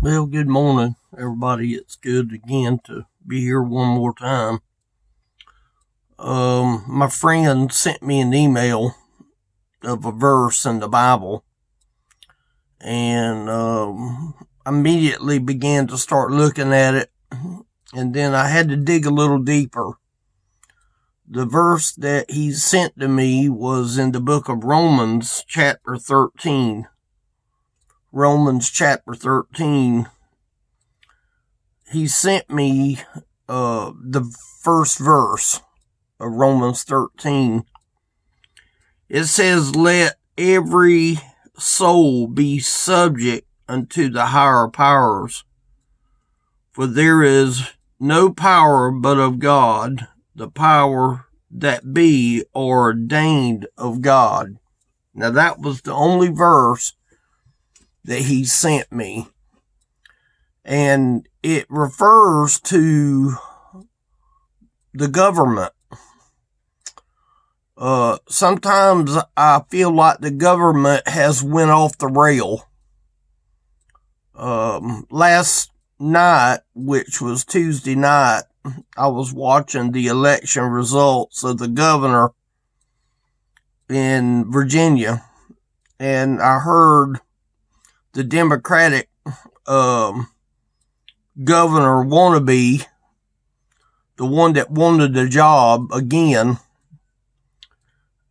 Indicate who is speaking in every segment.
Speaker 1: Well, good morning, everybody. It's good again to be here one more time. My friend sent me an email of a verse in the Bible, and immediately began to start looking at it, and then I had to dig a little deeper. The verse that he sent to me was in the book of Romans, chapter 13. Romans chapter 13. He sent me the first verse of Romans 13. It says, "Let every soul be subject unto the higher powers, for there is no power but of God, the power that be ordained of God." Now that was the only verse that he sent me. And it refers to the government. Sometimes I feel like the government has went off the rail. Last night, which was Tuesday night, I was watching the election results of the governor in Virginia, and I heard the Democratic governor wannabe, the one that wanted the job again,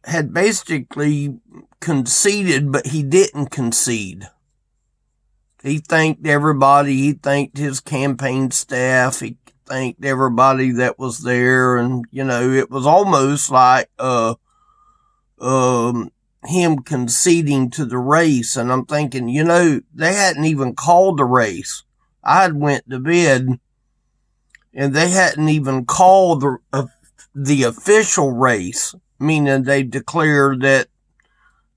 Speaker 1: had basically conceded, but he didn't concede. He thanked everybody. He thanked his campaign staff. He thanked everybody that was there. And, it was almost like him conceding to the race. And I'm thinking, they hadn't even called the race. I had went to bed, and they hadn't even called the official race, meaning they declared that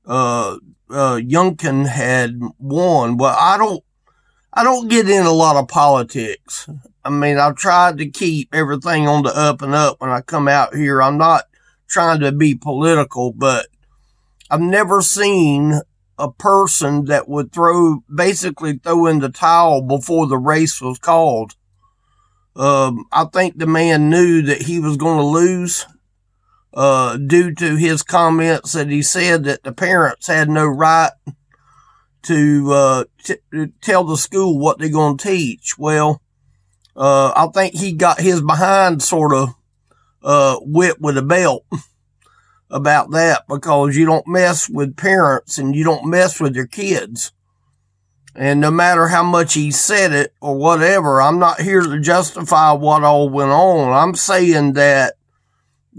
Speaker 1: Youngkin had won. Well, I don't get in a lot of politics. I mean, I've tried to keep everything on the up and up when I come out here. I'm not trying to be political, but I've never seen a person that would basically throw in the towel before the race was called. I think the man knew that he was going to lose, due to his comments that he said that the parents had no right to tell the school what they're going to teach. Well, I think he got his behind sort of whipped with a belt about that, because you don't mess with parents and you don't mess with your kids. And no matter how much he said it or whatever, I'm not here to justify what all went on. I'm saying that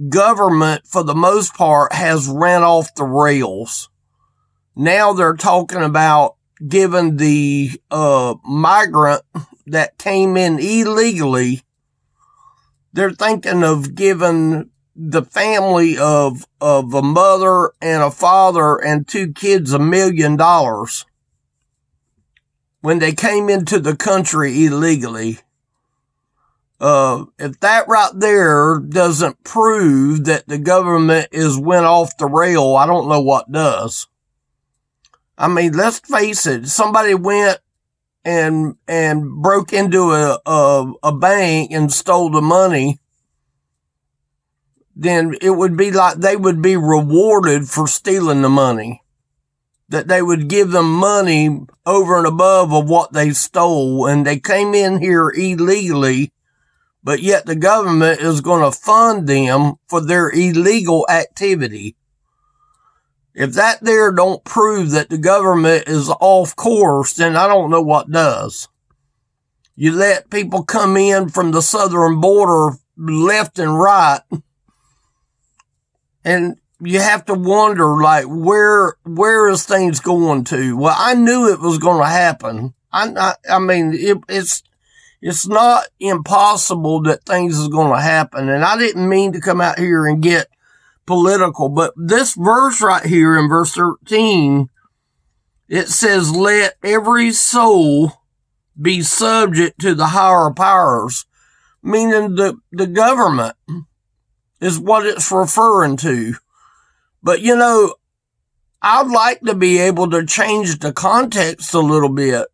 Speaker 1: government, for the most part, has ran off the rails. Now they're talking about giving the migrant that came in illegally, they're thinking of giving the family of a mother and a father and two kids $1 million when they came into the country illegally. If that right there doesn't prove that the government is went off the rail, I don't know what does. I mean, let's face it. Somebody went and broke into a bank and stole the money, then it would be like they would be rewarded for stealing the money. That they would give them money over and above of what they stole, and they came in here illegally, but yet the government is going to fund them for their illegal activity. If that there don't prove that the government is off course, then I don't know what does. You let people come in from the southern border left and right, and you have to wonder, like, where is things going to? Well, I knew it was going to happen. I mean, it's not impossible that things is going to happen. And I didn't mean to come out here and get political, but this verse right here in verse 13, it says, "Let every soul be subject to the higher powers," meaning the government is what it's referring to. But I'd like to be able to change the context a little bit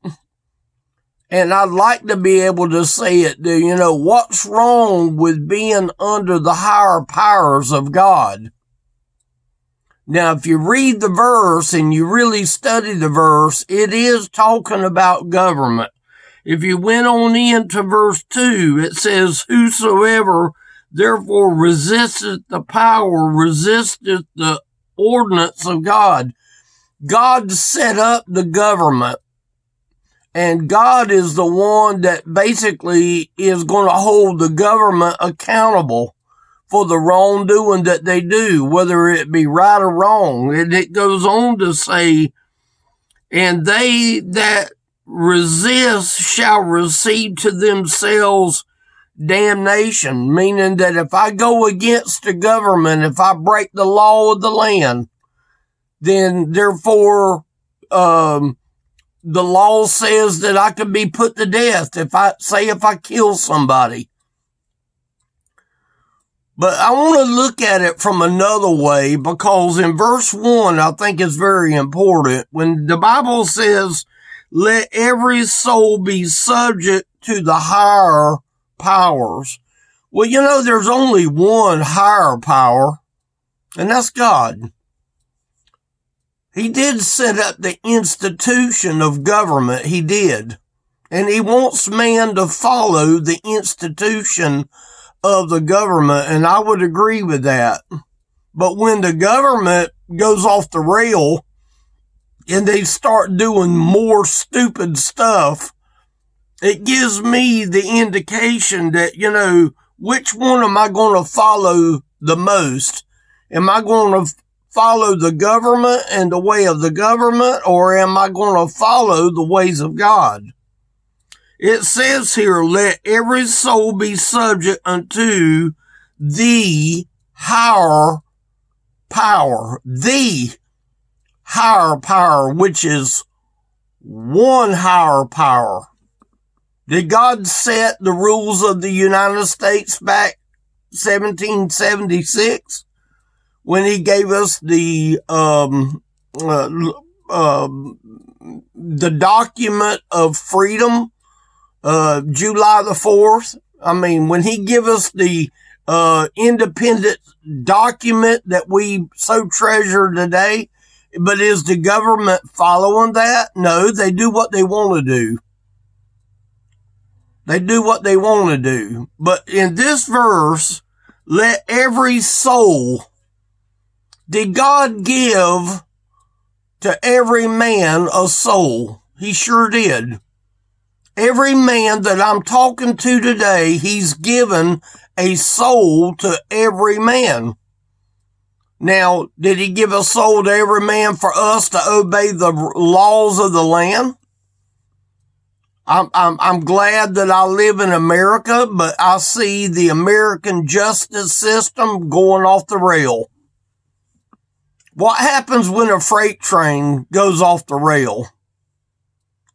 Speaker 1: And I'd like to be able to say it, what's wrong with being under the higher powers of God? Now, if you read the verse and you really study the verse, it is talking about government. If you went on into verse 2, it says, whosoever therefore resisteth the power, resisteth the ordinance of God. God set up the government, and God is the one that basically is going to hold the government accountable for the wrongdoing that they do, whether it be right or wrong. And it goes on to say, and they that resist shall receive to themselves damnation, meaning that if I go against the government, if I break the law of the land, then therefore the law says that I could be put to death if I kill somebody. But I want to look at it from another way, because in verse 1, I think it's very important. When the Bible says, let every soul be subject to the higher powers. Well, there's only one higher power, and that's God. He did set up the institution of government. He did. And he wants man to follow the institution of the government, and I would agree with that. But when the government goes off the rail and they start doing more stupid stuff, it gives me the indication that, which one am I going to follow the most? Am I going to follow the government and the way of the government, or am I going to follow the ways of God? It says here, let every soul be subject unto the higher power, which is one higher power. Did God set the rules of the United States back 1776 when he gave us the document of freedom? July the 4th. I mean, when he give us the independent document that we so treasure today, but is the government following that? No, they do what they want to do. They do what they want to do. But in this verse, let every soul, did God give to every man a soul? He sure did. Every man that I'm talking to today, he's given a soul to every man. Now, did he give a soul to every man for us to obey the laws of the land? I'm glad that I live in America, but I see the American justice system going off the rail. What happens when a freight train goes off the rail?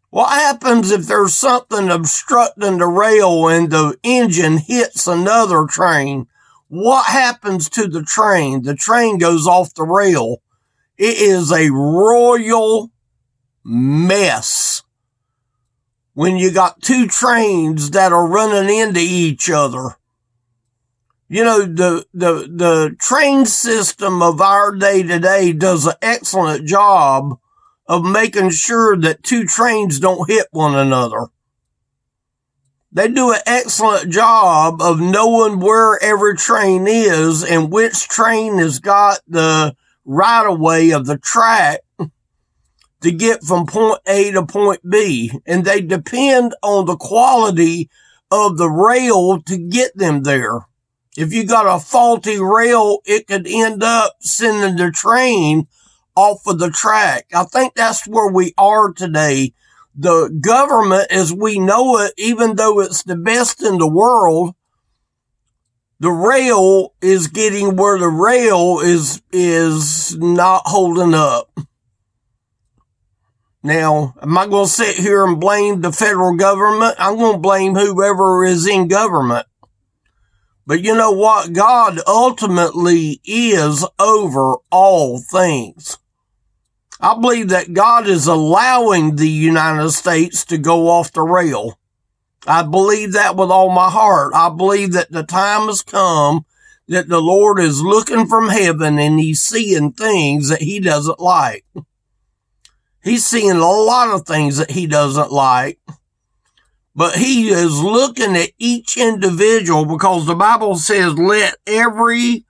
Speaker 1: What happens if there's something obstructing the rail and the engine hits another train? What happens to the train? The train goes off the rail. It is a royal mess when you got two trains that are running into each other. The train system of our day today does an excellent job of making sure that two trains don't hit one another. They do an excellent job of knowing where every train is and which train has got the right of way of the track to get from point A to point B. And they depend on the quality of the rail to get them there. If you got a faulty rail, it could end up sending the train off of the track. I think that's where we are today. The government as we know it, even though it's the best in the world, the rail is getting where the rail is not holding up. Now, am I going to sit here and blame the federal government? I'm going to blame whoever is in government. But you know what? God ultimately is over all things. I believe that God is allowing the United States to go off the rail. I believe that with all my heart. I believe that the time has come that the Lord is looking from heaven and he's seeing things that he doesn't like. He's seeing a lot of things that he doesn't like. But he is looking at each individual, because the Bible says, let every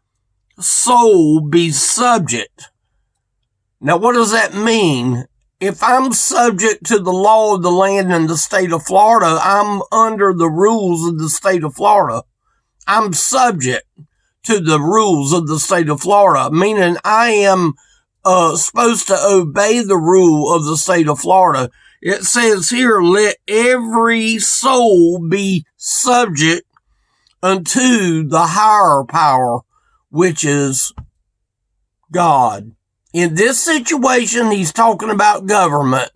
Speaker 1: soul be subject. Now, what does that mean? If I'm subject to the law of the land in the state of Florida, I'm under the rules of the state of Florida. I'm subject to the rules of the state of Florida, meaning I am supposed to obey the rule of the state of Florida. It says here, let every soul be subject unto the higher power, which is God. In this situation, he's talking about government,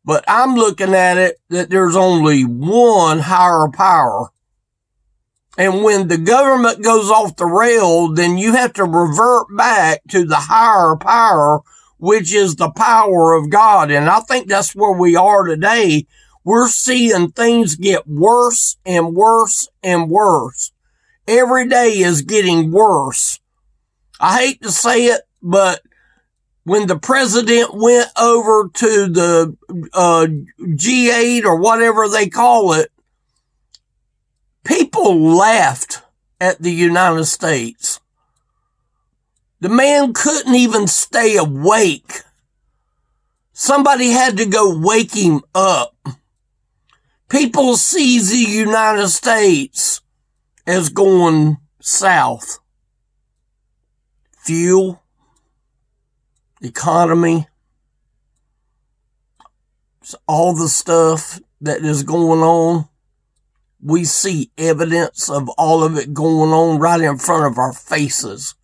Speaker 1: but I'm looking at it that there's only one higher power. And when the government goes off the rail, then you have to revert back to the higher power, which is the power of God. And I think that's where we are today. We're seeing things get worse and worse and worse. Every day is getting worse. I hate to say it, but when the president went over to the G8 or whatever they call it, people laughed at the United States. The man couldn't even stay awake. Somebody had to go wake him up. People see the United States as going south. Fuel, economy, all the stuff that is going on. We see evidence of all of it going on right in front of our faces.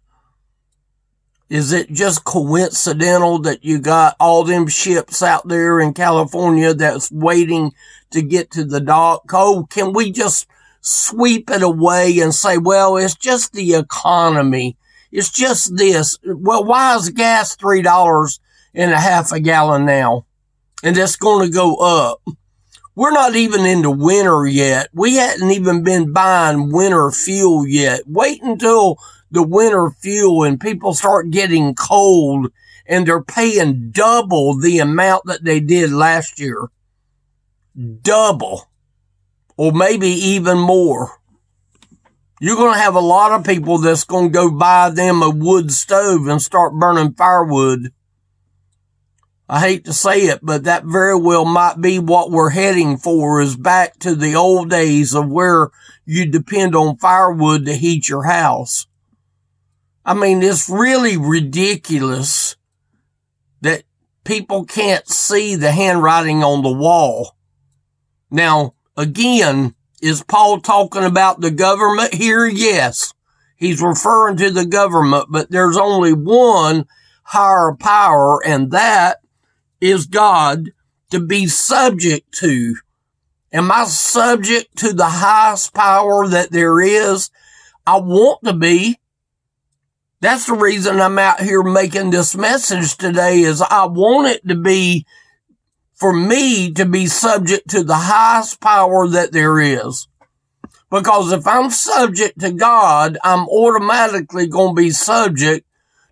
Speaker 1: Is it just coincidental that you got all them ships out there in California that's waiting to get to the dock? Oh, can we just sweep it away and say, well, it's just the economy. It's just this. Well, why is gas $3.50 a gallon now? And it's going to go up. We're not even into winter yet. We hadn't even been buying winter fuel yet. Wait until the winter fuel and people start getting cold and they're paying double the amount that they did last year. Double. Or maybe even more. You're going to have a lot of people that's going to go buy them a wood stove and start burning firewood. I hate to say it, but that very well might be what we're heading for, is back to the old days of where you depend on firewood to heat your house. I mean, it's really ridiculous that people can't see the handwriting on the wall. Now, again, is Paul talking about the government here? Yes, he's referring to the government, but there's only one higher power, and that is God to be subject to. Am I subject to the highest power that there is? I want to be. That's the reason I'm out here making this message today, is I want it to be, for me to be subject to the highest power that there is. Because if I'm subject to God, I'm automatically going to be subject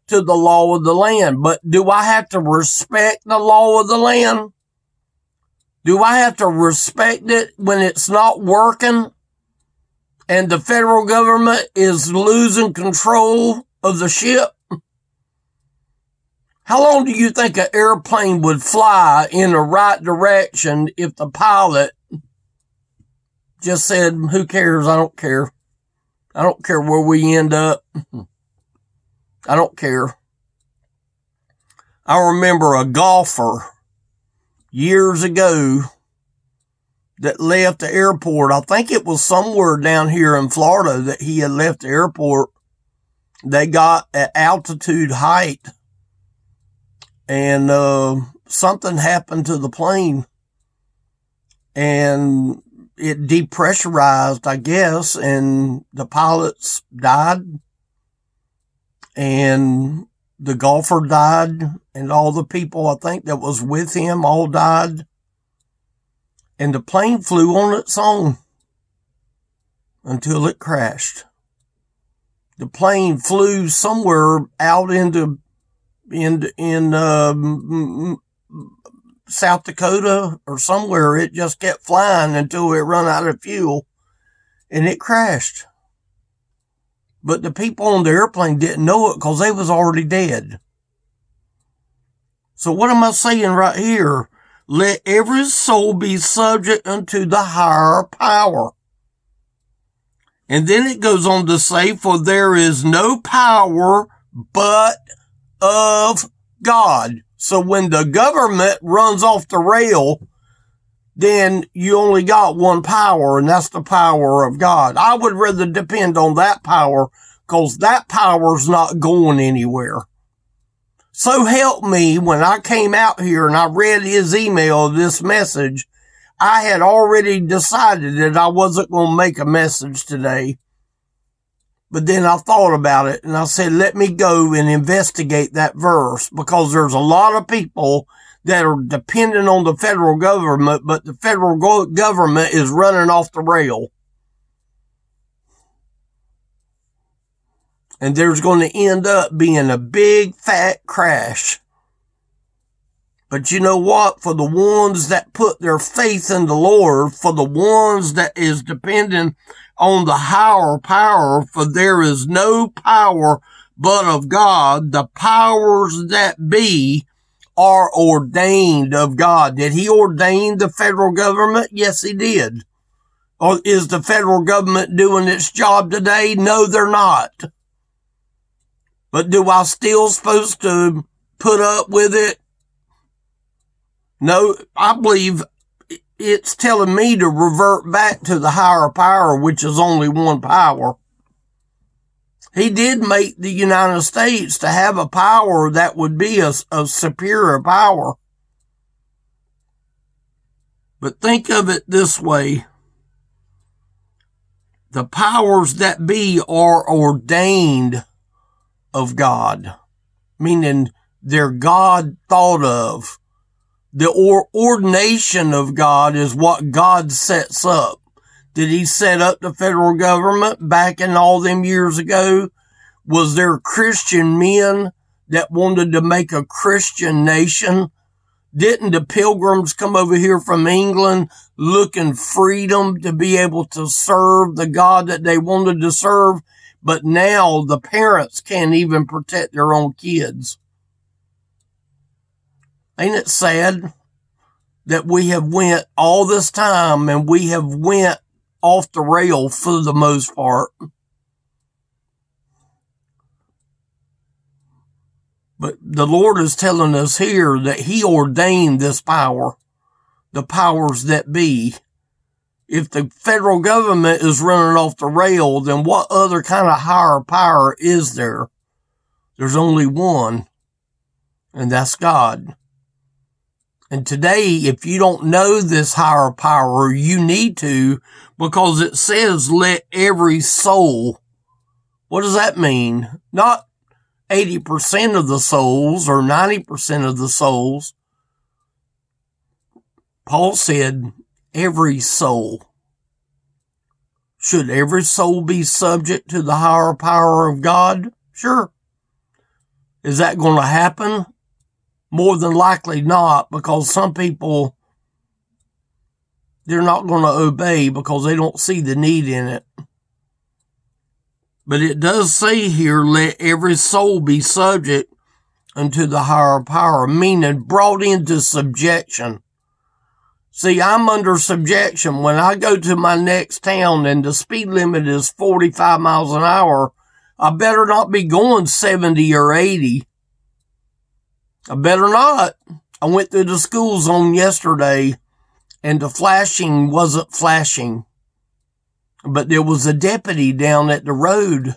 Speaker 1: to the law of the land. But do I have to respect the law of the land? Do I have to respect it when it's not working and the federal government is losing control of the ship? How long do you think an airplane would fly in the right direction if the pilot just said, who cares? I don't care. I don't care where we end up. I don't care. I remember a golfer years ago that left the airport. I think it was somewhere down here in Florida that he had left the airport. They got at altitude height and something happened to the plane and it depressurized, I guess, and the pilots died. And the golfer died, and all the people I think that was with him all died. And the plane flew on its own until it crashed. The plane flew somewhere out in South Dakota or somewhere. It just kept flying until it ran out of fuel, and it crashed. But the people on the airplane didn't know it because they was already dead. So what am I saying right here? Let every soul be subject unto the higher power. And then it goes on to say, for there is no power but of God. So when the government runs off the rail, then you only got one power, and that's the power of God. I would rather depend on that power, because that power's not going anywhere. So help me, when I came out here and I read his email, this message, I had already decided that I wasn't going to make a message today. But then I thought about it and I said, let me go and investigate that verse, because there's a lot of people that are dependent on the federal government, but the federal government is running off the rail. And there's going to end up being a big fat crash. But you know what? For the ones that put their faith in the Lord, for the ones that is dependent on the higher power, for there is no power but of God. The powers that be are ordained of God. Did he ordain the federal government? Yes, he did. Or is the federal government doing its job today? No, they're not. But do I still supposed to put up with it? No, I believe it's telling me to revert back to the higher power, which is only one power. He did make the United States to have a power that would be a superior power. But think of it this way. The powers that be are ordained of God, meaning they're God thought of. The ordination of God is what God sets up. Did he set up the federal government back in all them years ago? Was there Christian men that wanted to make a Christian nation? Didn't the pilgrims come over here from England looking freedom to be able to serve the God that they wanted to serve? But now the parents can't even protect their own kids. Ain't it sad that we have went all this time and we have went off the rail for the most part? But the Lord is telling us here that he ordained this power, the powers that be. If the federal government is running off the rail, then what other kind of higher power is there? There's only one, and that's God. And today, if you don't know this higher power, you need to, because it says, let every soul. What does that mean? Not 80% of the souls or 90% of the souls. Paul said, every soul. Should every soul be subject to the higher power of God? Sure. Is that going to happen? More than likely not, because some people, they're not going to obey because they don't see the need in it. But it does say here, let every soul be subject unto the higher power, meaning brought into subjection. See, I'm under subjection. When I go to my next town and the speed limit is 45 miles an hour, I better not be going 70 or 80. I better not. I went through the school zone yesterday and the flashing wasn't flashing. But there was a deputy down at the road.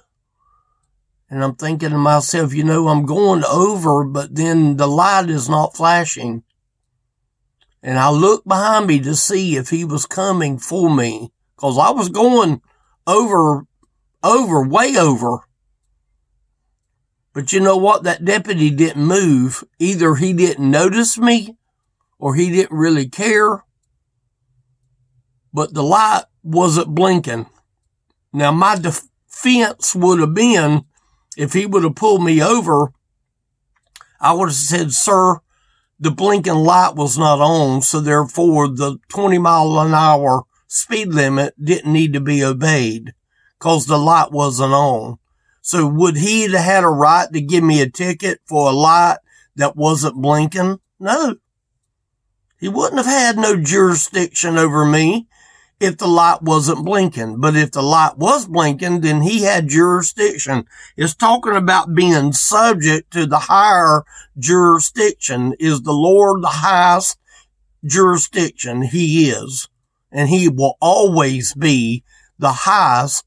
Speaker 1: And I'm thinking to myself, I'm going over, but then the light is not flashing. And I looked behind me to see if he was coming for me, because I was going way over. But you know what? That deputy didn't move. Either he didn't notice me or he didn't really care. But the light wasn't blinking. Now, my defense would have been, if he would have pulled me over, I would have said, sir, the blinking light was not on, so therefore the 20-mile-an-hour speed limit didn't need to be obeyed because the light wasn't on. So would he have had a right to give me a ticket for a light that wasn't blinking? No. He wouldn't have had no jurisdiction over me if the light wasn't blinking. But if the light was blinking, then he had jurisdiction. It's talking about being subject to the higher jurisdiction. Is the Lord the highest jurisdiction? He is. And he will always be the highest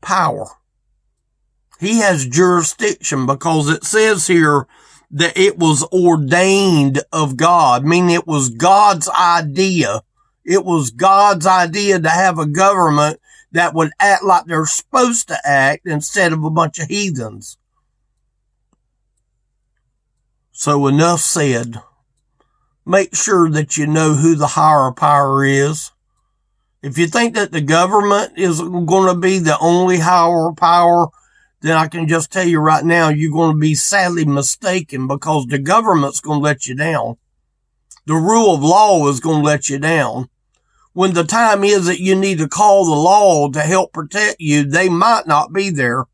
Speaker 1: power. He has jurisdiction because it says here that it was ordained of God, meaning it was God's idea. It was God's idea to have a government that would act like they're supposed to act instead of a bunch of heathens. So enough said. Make sure that you know who the higher power is. If you think that the government is going to be the only higher power, then I can just tell you right now, you're going to be sadly mistaken, because the government's going to let you down. The rule of law is going to let you down. When the time is that you need to call the law to help protect you, they might not be there.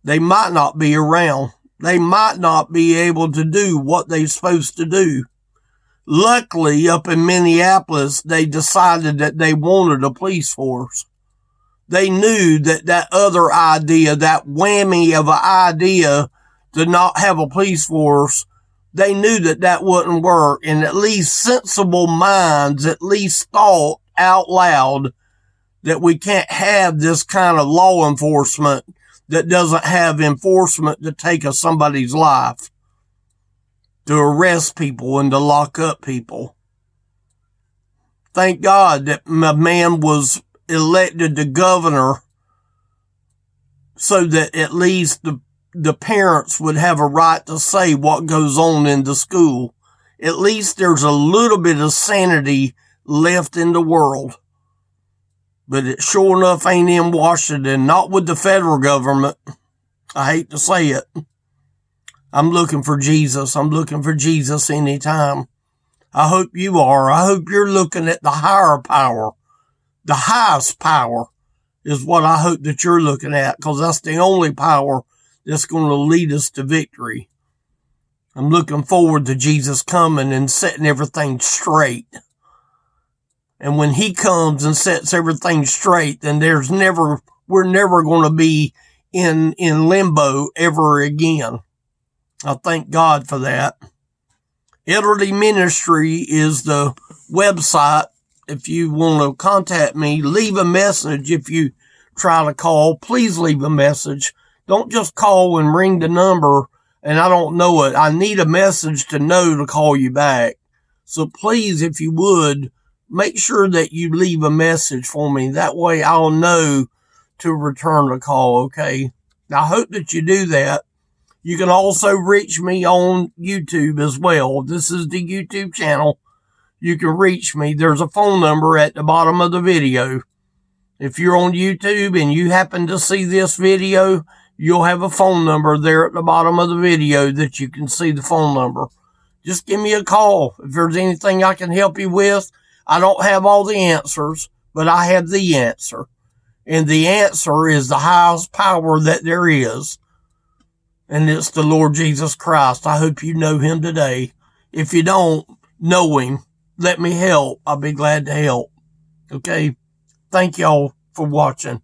Speaker 1: They might not be around. They might not be able to do what they're supposed to do. Luckily, up in Minneapolis, they decided that they wanted a police force. They knew that that other idea, that whammy of an idea to not have a police force, they knew that that wouldn't work. And at least sensible minds at least thought out loud that we can't have this kind of law enforcement that doesn't have enforcement to take somebody's life, to arrest people and to lock up people. Thank God that my man was elected to governor so that at least the parents would have a right to say what goes on in the school. At least there's a little bit of sanity left in the world. But it sure enough ain't in Washington, not with the federal government. I hate to say it. I'm looking for Jesus. I'm looking for Jesus anytime. I hope you are. I hope you're looking at the higher power. The highest power is what I hope that you're looking at, because that's the only power that's going to lead us to victory. I'm looking forward to Jesus coming and setting everything straight. And when he comes and sets everything straight, then we're never going to be in limbo ever again. I thank God for that. Elderly Ministry is the website. If you want to contact me, leave a message. If you try to call, please leave a message. Don't just call and ring the number and I don't know it. I need a message to know to call you back. So please, if you would, make sure that you leave a message for me. That way I'll know to return the call, okay? I hope that you do that. You can also reach me on YouTube as well. This is the YouTube channel. You can reach me. There's a phone number at the bottom of the video. If you're on YouTube and you happen to see this video, you'll have a phone number there at the bottom of the video that you can see the phone number. Just give me a call. If there's anything I can help you with, I don't have all the answers, but I have the answer. And the answer is the highest power that there is. And it's the Lord Jesus Christ. I hope you know him today. If you don't know him, let me help. I'll be glad to help. Okay? Thank y'all for watching.